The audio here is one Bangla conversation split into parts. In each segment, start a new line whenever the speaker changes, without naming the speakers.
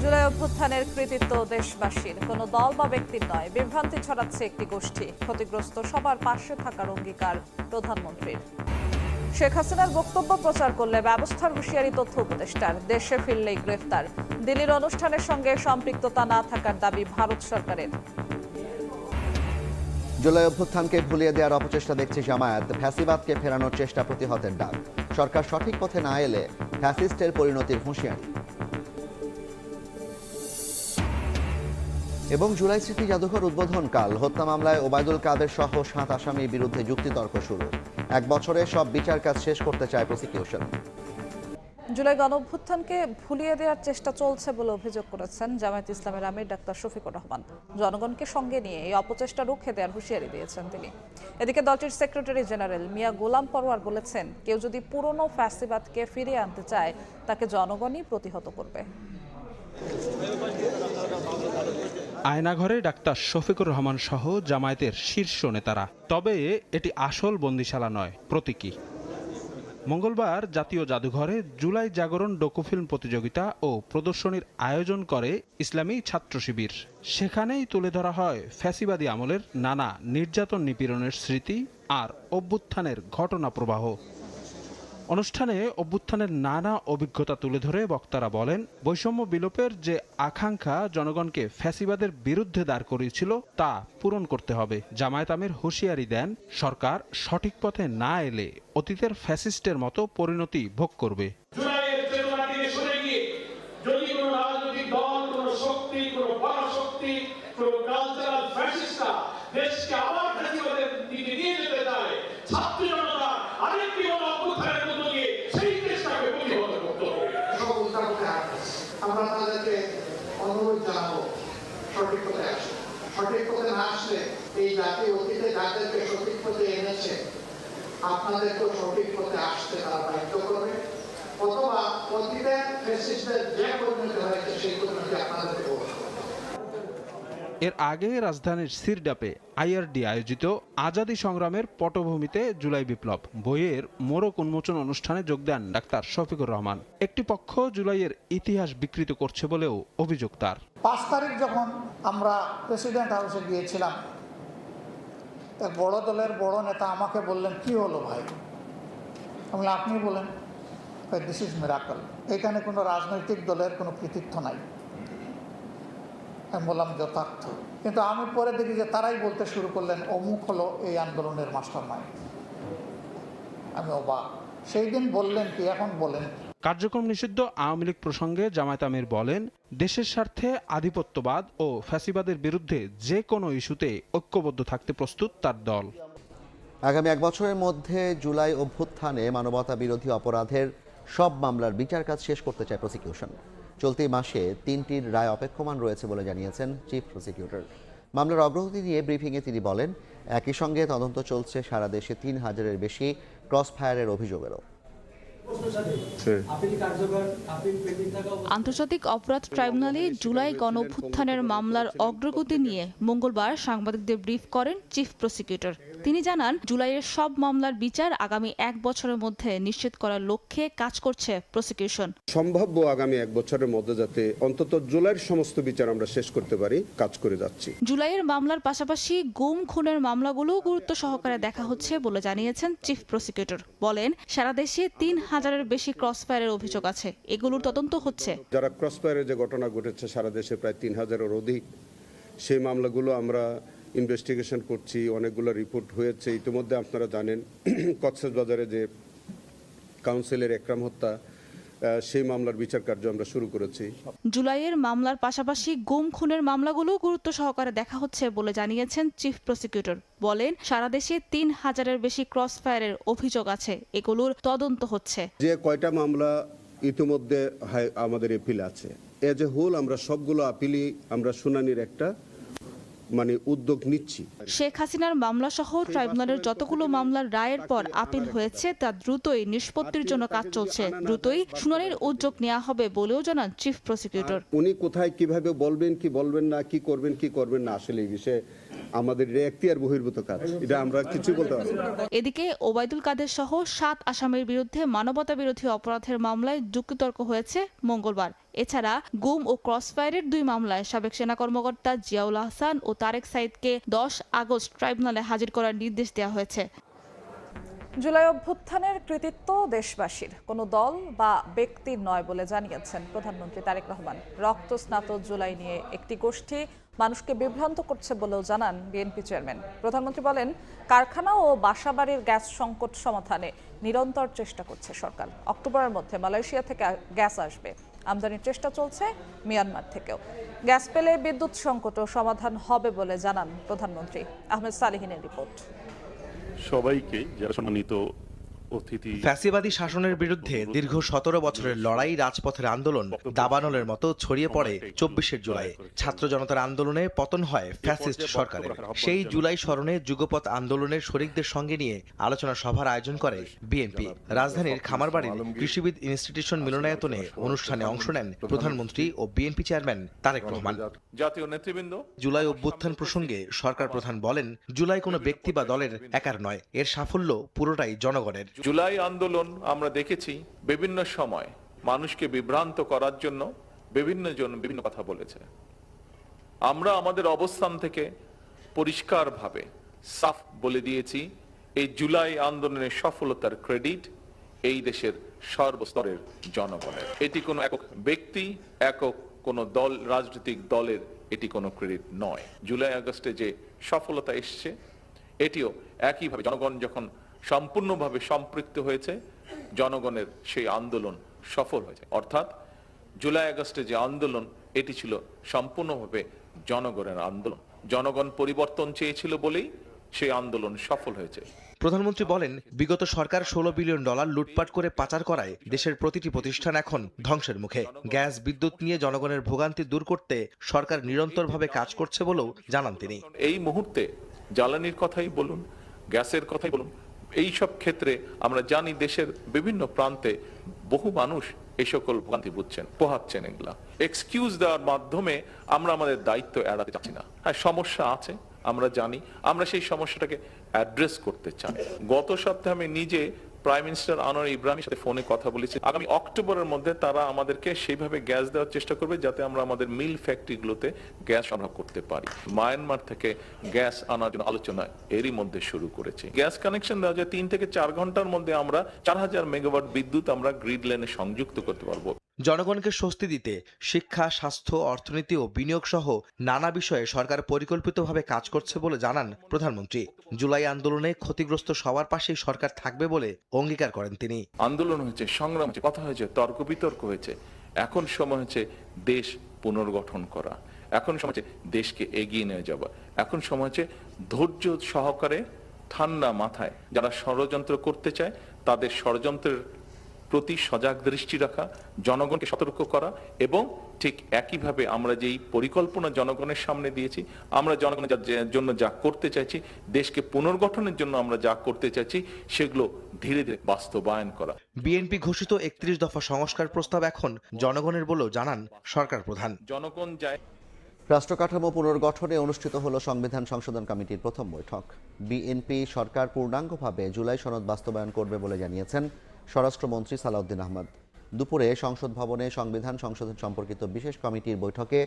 জুলাই অভ্যুত্থানের কৃতিত্ব দেশবাসীর, কোনো দল বা ব্যক্তির নয়। বিভ্রান্তি ছড়াচ্ছে একটি গোষ্ঠী। ক্ষতিগ্রস্ত সবার পাশে থাকার অঙ্গীকার প্রধানমন্ত্রীর। শেখ হাসিনার বক্তব্য প্রচার করলে ব্যবস্থার হুঁশিয়ারি তথ্য উপদেষ্টার। দেশে ফিরলেই গ্রেফতার। দিল্লির অনুষ্ঠানের সঙ্গে সম্পৃক্ততা না থাকার দাবি ভারত সরকারের।
জুলাই অভ্যুত্থানকে ভুলিয়ে দেওয়ার অপচেষ্টা দেখছে জামায়াত। ফ্যাসিবাদকে ফেরানোর চেষ্টা প্রতিহতের ডাক। সরকার সঠিক পথে না এলে ফ্যাসিস্টের পরিণতির হুঁশিয়ারি। এবং জুলাই স্মৃতি জাদুঘর উদ্বোধনকাল। হত্যা মামলায় ওবায়দুল কাদের সহ 7 আসামির বিরুদ্ধে যুক্তিতর্ক শুরু। 1 বছরে সব বিচার কাজ শেষ করতে চায় প্রসিকিউশন।
জুলাই গণঅভ্যুত্থানকে ভুলিয়ে দেওয়ার চেষ্টা চলছে বলে অভিযোগ করেছেন জামায়াত ইসলামের আমির ডাক্তার শফিকুর রহমান। জনগণকে সঙ্গে নিয়ে এই অপচেষ্টা রুখে দেওয়ার হুঁশিয়ারি দিয়েছেন তিনি। এদিকে দলটির সেক্রেটারি জেনারেল মিয়া গোলাম পরোয়ার বলেছেন, কেউ যদি পুরনো ফ্যাসিবাদকে ফিরিয়ে আনতে চায় তাকে জনগণই প্রতিহত করবে।
আয়নাঘরে ডাক্তার শফিকুর রহমান সহ জামায়াতের শীর্ষ নেতারা। তবে এটি আসল বন্দিশালা নয়, প্রতীকী। মঙ্গলবার জাতীয় জাদুঘরে জুলাই জাগরণ ডকুফিল্ম প্রতিযোগিতা ও প্রদর্শনীর আয়োজন করে ইসলামী ছাত্র শিবির। সেখানেই তুলে ধরা হয় ফ্যাসিবাদী আমলের নানা নির্যাতন নিপীড়নের স্মৃতি আর অভ্যুত্থানের ঘটনা প্রবাহ। অনুষ্ঠানে অভ্যুত্থানের নানা অভিজ্ঞতা তুলে ধরে বক্তারা বলেন, বৈষম্য বিলোপের যে আকাঙ্ক্ষা জনগণকে ফ্যাসিবাদের বিরুদ্ধে দাঁড় করিয়েছিল তা পূরণ করতে হবে। জামায়াত আমির হুঁশিয়ারি দেন, সরকার সঠিক পথে না এলে অতীতের ফ্যাসিস্টের মতো পরিণতি ভোগ করবে।
আমরা তাদেরকে অনুরোধ জানাবো, সঠিক পথে আসে। সঠিক পথে না আসলে এই জাতি অতীতে যাদেরকে সঠিক পথে এনেছে আপনাদেরকেও সঠিক পথে আসতে তারা বাধ্য করবে, অথবা অতীতে ফ্যাসিস্টদের যে পরিণতি হয়েছে সেই পরিণতি আপনাদেরকে ভোগ করবে।
এর আগে রাজধানীর সিরডাপে আইআরডি আয়োজিত আজাদী সংগ্রামের পটভূমিতে জুলাই বিপ্লব বইয়ের মোড়ক উন্মোচন অনুষ্ঠানে যোগ দেন ডাক্তার শফিকুর রহমান। একটি পক্ষ জুলাইয়ের ইতিহাস বিকৃত করছে বলেও অভিযোগ তার।
5 তারিখ যখন আমরা প্রেসিডেন্ট হাউসে গিয়েছিলাম, এক বড় দলের বড় নেতা আমাকে বললেন, কি হলো ভাই? আমি আপনি বলেন। This is miracle. এখানে কোনো রাজনৈতিক দলের কোনো কৃতিত্ব নাই। আমি বললাম যথার্থ। কিন্তু আমি পরে দেখি যে তারাই বলতে শুরু করলেন, অমুক হলো এই আন্দোলনের মাস্টারমাইন্ড। আমি অবাক। সেই দিন বললেন কি, এখন বলেন।
কার্যক্রম নিষিদ্ধ আওয়ামী লীগ প্রসঙ্গে জামায়াত আমির বলেন, দেশের স্বার্থে আধিপত্যবাদ ও ফ্যাসিবাদের বিরুদ্ধে যে কোনো ইস্যুতে ঐক্যবদ্ধ থাকতে প্রস্তুত তার দল।
আগামী 1 বছরের মধ্যে জুলাই অভ্যুত্থানে মানবতা বিরোধী অপরাধের সব মামলার বিচার কাজ শেষ করতে চায় প্রসিকিউশন। চলতি মাসে 3টির রায় অপেক্ষমান রয়েছে বলে জানিয়েছেন চিফ প্রসিকিউটর। মামলার অগ্রগতি নিয়ে ব্রিফিংয়ে তিনি বলেন, একই সঙ্গে তদন্ত চলছে সারা দেশে 3000-এর বেশি ক্রস ফায়ারের অভিযোগেরও।
আন্তর্জাতিক অপরাধ ট্রাইব্যুনালে জুলাই গণঅভ্যুত্থানের মামলার অগ্রগতি নিয়ে মঙ্গলবার সাংবাদিকদের ব্রিফ করেন চিফ প্রসিকিউটর। তিনি জানান, জুলাইয়ের সব মামলার বিচার আগামী 1 বছরের মধ্যে নিশ্চিত করার লক্ষ্যে কাজ করছে প্রসিকিউশন।
সম্ভাব্য আগামী 1 বছরের মধ্যে যাতে অন্তত জুলাইয়ের সমস্ত বিচার আমরা শেষ করতে পারি, কাজ করে যাচ্ছি।
জুলাইয়ের মামলার পাশাপাশি গুম খুনের মামলাগুলো গুরুত্ব সহকারে দেখা হচ্ছে বলে জানিয়েছেন চিফ প্রসিকিউটর। বলেন, সারা দেশে 3000-এর বেশি ক্রসফায়ারের অভিযোগ আছে, এগুলোর তদন্ত হচ্ছে।
যারা ক্রসফায়ারের যে ঘটনা ঘটেছে সারা দেশে প্রায় 3000-এর অধিক, সেই মামলাগুলো আমরা ইনভেস্টিগেশন করছি। অনেকগুলো রিপোর্ট হয়েছে ইতিমধ্যে। আপনারা জানেন কক্সবাজারে যে কাউন্সিলের একরাম হত্যা, সেই মামলার বিচার কার্য আমরা শুরু করেছি।
জুলাইয়ের মামলার পাশাপাশি গুম খুনের মামলাগুলো গুরুত্ব সহকারে দেখা হচ্ছে বলে জানিয়েছেন চিফ প্রসিকিউটর। বলেন, সারা দেশে 3000-এর বেশি ক্রসফায়ারের অভিযোগ আছে, এগুলোর তদন্ত হচ্ছে।
যে কয়টা মামলা ইতিমধ্যে আমাদের এপিল আছে, এজ এ হোল আমরা সবগুলো আপিলই আমরা শুনানির একটা উদ্যোগ নিচ্ছি।
শেখ হাসিনার মামলা সহ ট্রাইব্যুনালের যতগুলো মামলার রায়ের পর আপিল হয়েছে তা দ্রুতই নিষ্পত্তির জন্য কাজ চলছে। দ্রুতই শুনানির উদ্যোগ নেওয়া হবে বলেও জানান চিফ প্রসিকিউটর।
উনি কোথায় কিভাবে বলবেন, কি বলবেন না, কি করবেন না, আসলে এই বিষয়ে আমাদের এখতিয়ার বহির্ভূত কাজ, এটা আমরা কিছু বলতে পারবো না।
এদিকে ওবায়দুল কাদের সহ 7 আসামির বিরুদ্ধে মানবতা বিরোধী অপরাধের মামলায় যুক্তিতর্ক হয়েছে মঙ্গলবার। এছাড়া গুম ও ক্রসফায়ারের 2 মামলায় সাবেক সেনা কর্মকর্তা জিয়াউল আহসান ও তারেক সাইদকে 10 আগস্ট ট্রাইব্যুনালে হাজির করার নির্দেশ দেওয়া হয়েছে।
জুলাই অভ্যুত্থানের কৃতিত্ব দেশবাসীর, কোনো দল বা ব্যক্তির নয় বলে জানিয়েছেন প্রধানমন্ত্রী তারেক রহমান। রক্তস্নাত জুলাই নিয়ে একটি গোষ্ঠী মানুষকে বিভ্রান্ত করছে বলেও জানান বিএনপি চেয়ারম্যান। প্রধানমন্ত্রী বলেন, কারখানা ও বাসাবাড়ির গ্যাস সংকট সমাধানে নিরন্তর চেষ্টা করছে সরকার। অক্টোবরের মধ্যে মালয়েশিয়া থেকে গ্যাস আসবে। আমদানির চেষ্টা চলছে মিয়ানমার থেকেও। গ্যাস পেলে বিদ্যুৎ সংকটও সমাধান হবে বলে জানান প্রধানমন্ত্রী। আহমেদ সালেহিনের রিপোর্ট।
সবাইকে যারা সম্মানিত অতিথি।
ফ্যাসিবাদী শাসনের বিরুদ্ধে দীর্ঘ 17 বছরের লড়াই, রাজপথের আন্দোলন দাবানলের মতো ছড়িয়ে পড়ে 24 জুলাই। ছাত্র জনতার আন্দোলনে পতন হয় ফ্যাসিস্ট সরকারের। সেই জুলাই স্মরণে যুগপৎ আন্দোলনের শরিকদের সঙ্গে নিয়ে আলোচনা সভার আয়োজন করে বিএনপি। রাজধানীর খামারবাড়ির কৃষিবিদ ইনস্টিটিউশন মিলনায়তনে অনুষ্ঠানে অংশ নেন প্রধানমন্ত্রী ও বিএনপি চেয়ারম্যান তারেক রহমান।
জাতীয় নেতৃবৃন্দ,
জুলাই অভ্যুত্থান প্রসঙ্গে সরকার প্রধান বলেন, জুলাই কোনো ব্যক্তি বা দলের একার নয়, এর সাফল্য পুরোটাই জনগণের।
জুলাই আন্দোলন আমরা দেখেছি বিভিন্ন সময় মানুষকে বিভ্রান্ত করার জন্য বিভিন্ন জন বিভিন্ন কথা বলেছে। আমরা আমাদের অবস্থান থেকে পরিষ্কারভাবে সাফ বলে দিয়েছি, এই জুলাই আন্দোলনের সফলতার ক্রেডিট এই দেশের সর্বস্তরের জনগণের। এটি কোনো একক ব্যক্তি, একক কোনো দল, রাজনৈতিক দলের এটি কোনো ক্রেডিট নয়। জুলাই আগস্টে যে সফলতা এসছে, এটিও একইভাবে জনগণ যখন সম্পূর্ণভাবে সম্পৃক্ত হয়েছে, জনগণের সেই আন্দোলন সফল হয়েছে। অর্থাৎ জুলাই আগস্টে যে আন্দোলন, এটি ছিল সম্পূর্ণভাবে জনগণের আন্দোলন। জনগণ পরিবর্তন চেয়েছিল বলেই সেই আন্দোলন সফল হয়েছে।
প্রধানমন্ত্রী বলেন, বিগত সরকার $16 বিলিয়ন লুটপাট করে পাচার করায় দেশের প্রতিটি প্রতিষ্ঠান এখন ধ্বংসের মুখে। গ্যাস, বিদ্যুৎ নিয়ে জনগণের ভোগান্তি দূর করতে সরকার নিরন্তরভাবে কাজ করছে বলেও জানান তিনি।
এই মুহূর্তে জ্বালানির কথাই বলুন, গ্যাসের কথাই বলুন, এই সব ক্ষেত্রে আমরা জানি দেশের বিভিন্ন প্রান্তে বহু মানুষ এই সকল ভোগান্তি বুঝছেন, পোহাচ্ছেন। এগুলা এক্সকিউজ দেওয়ার মাধ্যমে আমরা আমাদের দায়িত্ব এড়াতে চাচ্ছি না। হ্যাঁ, সমস্যা আছে, আমরা জানি, আমরা সেই সমস্যাটাকে অ্যাড্রেস করতে চাই। গত সপ্তাহে আমি নিজে প্রাইম মিনিস্টার আনোয়ার ইব্রাহিমের সাথে ফোনে কথা বলেছি। আগামী অক্টোবরের মধ্যে তারা আমাদেরকে সেইভাবে গ্যাস দেওয়ার চেষ্টা করবে যাতে আমরা আমাদের মিল ফ্যাক্টরিগুলোতে গ্যাস সরবরাহ করতে পারি। মায়ানমার থেকে গ্যাস আনার জন্য আলোচনা এরই মধ্যে শুরু করেছে। গ্যাস কানেকশন দেওয়া যায় 3 থেকে 4 ঘন্টার মধ্যে আমরা 4000 মেগাওয়াট বিদ্যুৎ আমরা গ্রিড লাইনে সংযুক্ত করতে পারবো।
জনগণকে স্বস্তি দিতে শিক্ষা, স্বাস্থ্য, অর্থনীতি ও বিনিয়োগ সহ নানা বিষয়ে সরকার পরিকল্পিতভাবে কাজ করছে বলে জানান প্রধানমন্ত্রী। জুলাই আন্দোলনে ক্ষতিগ্রস্ত সবার পাশেই সরকার থাকবে বলে অঙ্গীকার করেন তিনি।
আন্দোলন হয়েছে, সংগ্রাম হয়েছে, কথা হয়েছে, তর্ক বিতর্ক হয়েছে। এখন সময় হচ্ছে দেশ পুনর্গঠন করা, এখন সময় হচ্ছে দেশকে এগিয়ে নিয়ে যাওয়া, এখন সময় হচ্ছে ধৈর্য সহকারে ঠান্ডা মাথায় যারা ষড়যন্ত্র করতে চায় তাদের ষড়যন্ত্রের প্রতি সজাগ দৃষ্টি রাখা, জনগণকে সতর্ক করা, এবং ঠিক একইভাবে আমরা যেই পরিকল্পনা জনগণের সামনে দিয়েছি, আমরা জনগণের জন্য যা করতে চাইছি, দেশকে পুনর্গঠনের জন্য আমরা যা করতে চাইছি, সেগুলো ধীরে ধীরে বাস্তবায়ন করা।
বিএনপি ঘোষিত 31 দফা সংস্কার প্রস্তাব এখন জনগণের বলেও জানান সরকার প্রধান।
জনগণ যায়।
রাষ্ট্রকাঠামো পুনর্গঠনে অনুষ্ঠিত হলো সংবিধান সংশোধন কমিটির প্রথম বৈঠক। বিএনপি সরকার পূর্ণাঙ্গভাবে জুলাই সনদ বাস্তবায়ন করবে বলে জানিয়েছেন স্বরাষ্ট্রমন্ত্রী সালাউদ্দিন আহমদ। দুপুরে সংসদ ভবনে সংবিধান সংশোধন সম্পর্কিত বিশেষ কমিটির বৈঠকে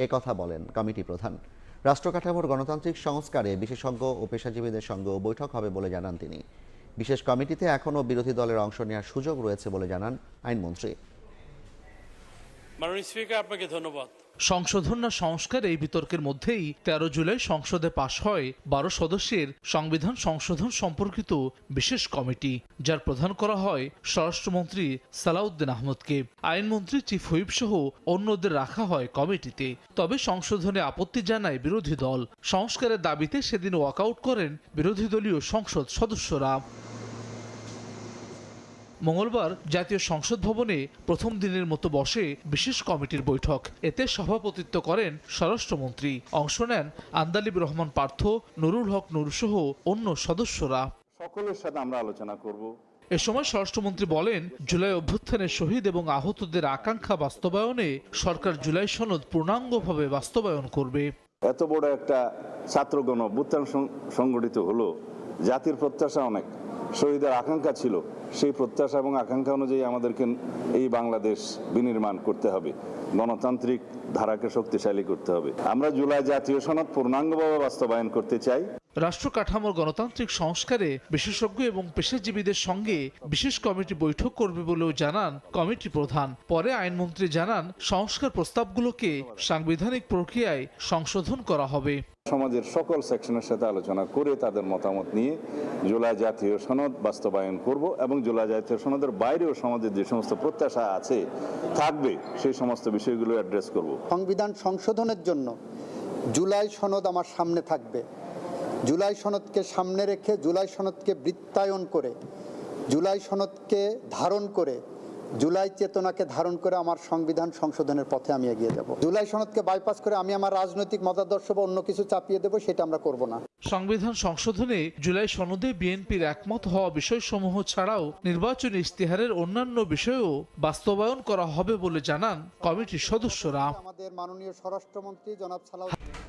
একথা বলেন কমিটি প্রধান। রাষ্ট্রকাঠামোর গণতান্ত্রিক সংস্কারে বিশেষজ্ঞ ও পেশাজীবীদের সঙ্গেও বৈঠক হবে বলে জানান তিনি। বিশেষ কমিটিতে এখনও বিরোধী দলের অংশ নেওয়ার সুযোগ রয়েছে বলে জানান আইনমন্ত্রী।
মাননীয় স্পিকার, আপনাকে ধন্যবাদ।
সংশোধন না সংস্কার, এই বিতর্কের মধ্যেই 13 জুলাই সংসদে পাশ হয় 12 সদস্যের সংবিধান সংশোধন সম্পর্কিত বিশেষ কমিটি, যার প্রধান করা হয় স্বরাষ্ট্রমন্ত্রী সালাউদ্দিন আহমদকে। আইনমন্ত্রী, চিফ হুইপ সহ অন্যদের রাখা হয় কমিটিতে। তবে সংশোধনে আপত্তি জানায় বিরোধী দল। সংস্কারের দাবিতে সেদিন ওয়াকআউট করেন বিরোধী দলীয় সংসদ সদস্যরা। মঙ্গলবার জাতীয় সংসদ ভবনে প্রথম দিনের মতো বসে বিশেষ কমিটির বৈঠক। এতে সভাপতিত্ব করেন স্বরাষ্ট্রমন্ত্রী। অংশ নেন আন্দালিব রহমান পার্থ, নুরুল হক নূর সহ অন্য সদস্যরা।
সকলের সাথে আমরা আলোচনা করব।
এ সময় স্বরাষ্ট্রমন্ত্রী বলেন, জুলাই অভ্যুত্থানের শহীদ এবং আহতদের আকাঙ্ক্ষা বাস্তবায়নে সরকার জুলাই সনদ পূর্ণাঙ্গভাবে বাস্তবায়ন করবে।
এত বড় একটা ছাত্রগণ অভ্যুত্থান সংগঠিত হলো, জাতির প্রত্যাশা অনেক, শহীদের আকাঙ্ক্ষা ছিল, সেই প্রত্যাশা এবং আকাঙ্ক্ষা অনুযায়ী আমাদেরকে এই বাংলাদেশ বিনির্মাণ করতে হবে, গণতান্ত্রিক ধারাকে শক্তিশালী করতে হবে। আমরা জুলাই জাতীয় সনদ পূর্ণাঙ্গভাবে বাস্তবায়ন করতে চাই।
রাষ্ট্র কাঠামোর গণতান্ত্রিক সংস্কারে বিশেষজ্ঞ এবং পেশাজীবীদের সঙ্গে বিশেষ কমিটি বৈঠক করবে বলেও জানান কমিটি প্রধান। পরে আইনমন্ত্রী জানান সংস্কার প্রস্তাবগুলোকে সাংবিধানিক প্রক্রিয়ায় সংশোধন করা হবে।
সমাজের সকল সেকশনের সাথে আলোচনা করে তাদের মতামত নিয়ে জুলাই জাতীয় সনদ বাস্তবায়ন করব এবং জুলাই জাতীয় সনদের বাইরেও সমাজের যে সমস্ত প্রত্যাশা আছে থাকবে সেই সমস্ত বিষয়গুলো অ্যাড্রেস করব।
সংবিধান সংশোধনের জন্য জুলাই সনদ আমার সামনে থাকবে। জুলাই সনদকে সামনে রেখে, জুলাই সনদকে বৃত্তায়ন করে, জুলাই সনদকে ধারণ করে, জুলাই চেতনাকে ধারণ করে আমার সংবিধান সংশোধনের পথে আমি এগিয়ে যাব। জুলাই সনদকে বাইপাস করে আমি আমার রাজনৈতিক মতাদর্শ বা অন্য কিছু চাপিয়ে দেব, সেটা আমরা করব না।
সংবিধান সংশোধনে জুলাই সনদে বিএনপির একমত হওয়া বিষয়সমূহ ছাড়াও নির্বাচনী ইশতেহারের অন্যান্য বিষয়েও বাস্তবায়ন করা হবে বলে জানান কমিটির সদস্যরা।
আমাদের মাননীয় স্বরাষ্ট্রমন্ত্রী জনাব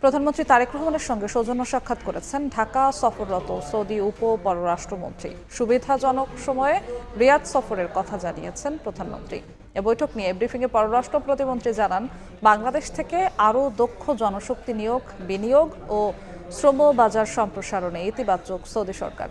প্রধানমন্ত্রী তারেক রহমানের সঙ্গে সৌজন্য সাক্ষাৎ করেছেন ঢাকা সফররত সৌদি উপ পররাষ্ট্রমন্ত্রী। সুবিধাজনক সময়ে রিয়াদ সফরের কথা জানিয়েছেন প্রধানমন্ত্রী। এ বৈঠক নিয়ে ব্রিফিংয়ে পররাষ্ট্র প্রতিমন্ত্রী জানান, বাংলাদেশ থেকে আরও দক্ষ জনশক্তি নিয়োগ, বিনিয়োগ ও শ্রম বাজার সম্প্রসারণে ইতিবাচক সৌদি সরকার।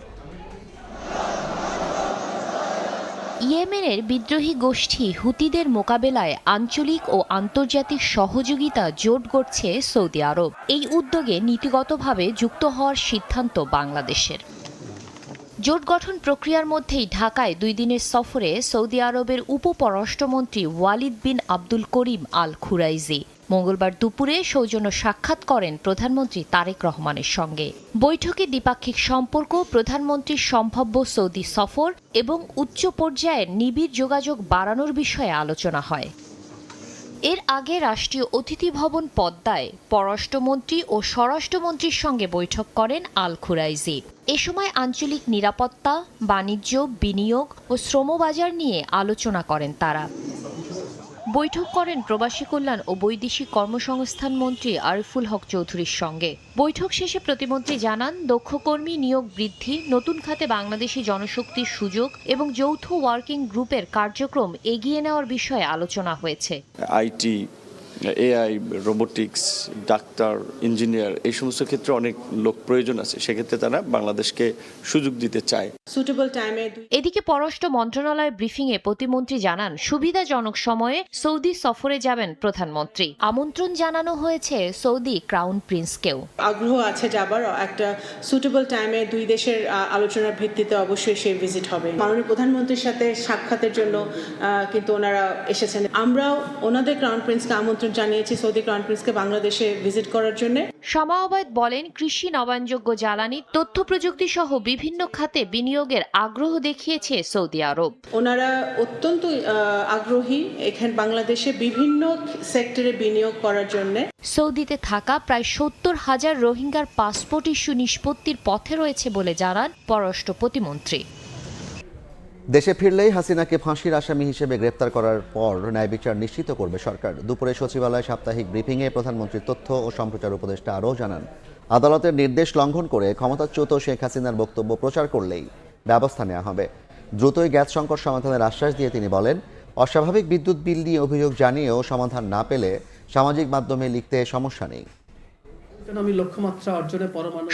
ইয়েমেনের বিদ্রোহী গোষ্ঠী হুতিদের মোকাবেলায় আঞ্চলিক ও আন্তর্জাতিক সহযোগিতা জোট গড়ছে সৌদি আরব। এই উদ্যোগে নীতিগতভাবে যুক্ত হওয়ার সিদ্ধান্ত বাংলাদেশের। জোট গঠন প্রক্রিয়ার মধ্যেই ঢাকায় 2 দিনের সফরে সৌদি আরবের উপপররাষ্ট্রমন্ত্রী ওয়ালিদ বিন আব্দুল করিম আল খুরাইজি মঙ্গলবার দুপুরে সৌজন্য সাক্ষাৎ করেন প্রধানমন্ত্রী তারেক রহমানের সঙ্গে। বৈঠকে দ্বিপাক্ষিক সম্পর্ক, প্রধানমন্ত্রীর সম্ভাব্য সৌদি সফর এবং উচ্চ পর্যায়ের নিবিড় যোগাযোগ বাড়ানোর বিষয়ে আলোচনা হয়। এর আগে রাষ্ট্রীয় অতিথি ভবন পদ্মায় পররাষ্ট্রমন্ত্রী ও স্বরাষ্ট্রমন্ত্রীর সঙ্গে বৈঠক করেন আল খুরাইজি। এ সময় আঞ্চলিক নিরাপত্তা, বাণিজ্য, বিনিয়োগ ও শ্রমবাজার নিয়ে আলোচনা করেন তারা। বৈঠক করেন প্রবাসী কল্যাণ ও বৈদেশিক কর্মসংস্থান মন্ত্রী আরিফুল হক চৌধুরীর সঙ্গে। বৈঠক শেষে প্রতিমন্ত্রী জানান, দক্ষ কর্মী নিয়োগ বৃদ্ধি, নতুন খাতে বাংলাদেশি জনশক্তির সুযোগ এবং যৌথ ওয়ার্কিং গ্রুপের কার্যক্রম এগিয়ে নেওয়ার বিষয়ে আলোচনা হয়েছে।
IT, AI, robotics, doctor, engineer এই সমস্ত ক্ষেত্রে অনেক লোক প্রয়োজন আছে, সেক্ষেত্রে তারা বাংলাদেশকে সুযোগ দিতে চায়।
এদিকে পররাষ্ট্র মন্ত্রণালয়ের ব্রিফিংয়ে প্রতিমন্ত্রী জানান, সুবিধাজনক সময়ে সৌদি সফরে যাবেন প্রধানমন্ত্রী। আমন্ত্রণ জানানো হয়েছে সৌদি ক্রাউন প্রিন্সকেও।
আগ্রহ আছে যাবার, একটা সুটেবল টাইমে 2 দেশের আলোচনার ভিত্তিতে অবশ্যই সেই ভিজিট হবে। মাননীয় প্রধানমন্ত্রীর সাথে সাক্ষাতের জন্য কিন্তু ওনারা এসেছেন। আমরাও ওনাদের ক্রাউন প্রিন্সকে আমন্ত্রণ জানিয়েছি সৌদি ক্রাউন প্রিন্সকে বাংলাদেশে ভিজিট করার জন্য।
শামা ওবায়দ বলেন, কৃষি, নবায়নযোগ্য জ্বালানি, তথ্য প্রযুক্তি সহ বিভিন্ন খাতে বিনিয়োগের আগ্রহ দেখিয়েছে সৌদি আরব।
ওনারা অত্যন্ত আগ্রহী এখানে বাংলাদেশে বিভিন্ন সেক্টরে বিনিয়োগ করার জন্য।
সৌদিতে থাকা প্রায় 70,000 রোহিঙ্গার পাসপোর্ট ইস্যু নিষ্পত্তির পথে রয়েছে বলে জানান পররাষ্ট্র প্রতিমন্ত্রী।
দেশে ফিরলেই হাসিনাকে ফাঁসির আসামি হিসেবে গ্রেপ্তার করার পর ন্যায় বিচার নিশ্চিত করবে সরকার। দুপুরে সচিবালয় সাপ্তাহিক ব্রিফিংয়ে প্রধানমন্ত্রীর তথ্য ও সম্প্রচার উপদেষ্টা আরও জানান, আদালতের নির্দেশ লঙ্ঘন করে ক্ষমতাচ্যুত শেখ হাসিনার বক্তব্য প্রচার করলেই ব্যবস্থা নেওয়া হবে। দ্রুতই গ্যাস সংকট সমাধানের আশ্বাস দিয়ে তিনি বলেন, অস্বাভাবিক বিদ্যুৎ বিল নিয়ে অভিযোগ জানিয়েও সমাধান না পেলে সামাজিক মাধ্যমে লিখতে সমস্যা নেই।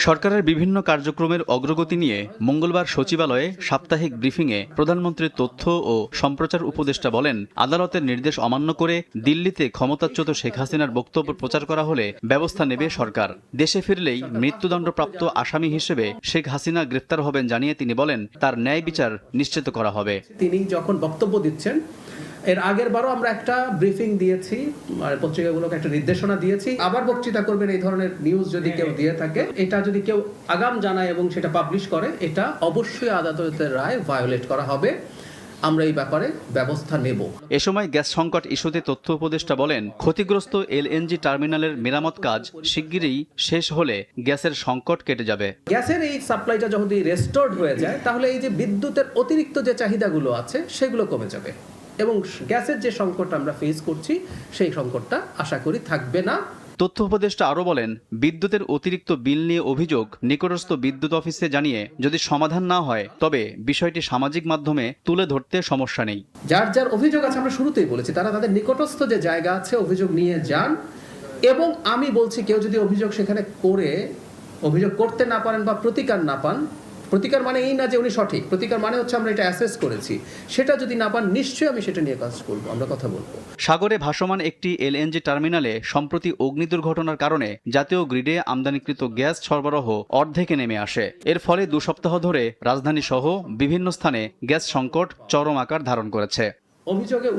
সরকারের বিভিন্ন কার্যক্রমের অগ্রগতি নিয়ে মঙ্গলবার সচিবালয়ে সাপ্তাহিক ব্রিফিংয়ে প্রধানমন্ত্রীর তথ্য ও সম্প্রচার উপদেষ্টা বলেন, আদালতের নির্দেশ অমান্য করে দিল্লিতে ক্ষমতাচ্যুত শেখ হাসিনার বক্তব্য প্রচার করা হলে ব্যবস্থা নেবে সরকার। দেশে ফিরলেই মৃত্যুদণ্ডপ্রাপ্ত আসামি হিসেবে শেখ হাসিনা গ্রেফতার হবেন জানিয়ে তিনি বলেন, তার ন্যায় বিচার নিশ্চিত করা হবে।
তিনি যখন বক্তব্য দিচ্ছেন, এর আগের বারও আমরা একটা ব্রিফিং দিয়েছি, পত্রিকাগুলোকে একটা নির্দেশনা দিয়েছি, আবার বক্তৃতা করবেন এই ধরনের নিউজ যদি কেউ দিয়ে থাকে, এটা যদি কেউ আগাম জানায় এবং সেটা পাবলিশ করে, এটা অবশ্যই আদালতের রায় ভায়োলেট করা হবে। আমরা এই ব্যাপারে ব্যবস্থা নেব।
এ সময় গ্যাস সংকট ইস্যুতে তথ্য উপদেষ্টা বলেন, ক্ষতিগ্রস্ত এলএনজি টার্মিনালের মেরামত কাজ শিগগিরই শেষ হলে গ্যাসের সংকট কেটে যাবে।
গ্যাসের এই সাপ্লাইটা যদি রেস্টোরড হয়ে যায়, তাহলে এই যে বিদ্যুতের অতিরিক্ত যে চাহিদাগুলো আছে সেগুলো কমে যাবে এবং গ্যাসের যে সংকট আমরা ফেস করছি সেই সংকটটা আশা করি থাকবে না।
তথ্য উপদেষ্টা আরও বলেন, বিদ্যুতের অতিরিক্ত বিল নিয়ে অভিযোগ নিকটস্থ বিদ্যুৎ অফিসে জানিয়ে যদি সমাধান না হয় তবে বিষয়টি সামাজিক মাধ্যমে তুলে ধরতে সমস্যা নেই।
যার যার অভিযোগ আছে আমরা শুরুতেই বলেছি তারা তাদের নিকটস্থ যে জায়গা আছে অভিযোগ নিয়ে যান, এবং আমি বলছি কেউ যদি অভিযোগ সেখানে করে অভিযোগ করতে না পারেন বা প্রতিকার না পান, প্রতিকার মানে এই না যে উনি সঠিক, প্রতিকার মানে হচ্ছে আমরা এটা অ্যাসেস করেছি, সেটা যদি না পান নিশ্চয়ই আমি সেটা নিয়ে কাজ করব, আমরা কথা বলবো।
সাগরে ভাসমান একটি এলএনজি টার্মিনালে সম্প্রতি অগ্নি দুর্ঘটনার কারণে জাতীয় গ্রিডে আমদানিকৃত গ্যাস সরবরাহ অর্ধেকে নেমে আসে। এর ফলে 2 সপ্তাহ ধরে রাজধানী সহ বিভিন্ন স্থানে গ্যাস সংকট চরম আকার ধারণ করেছে।
অভিযোগে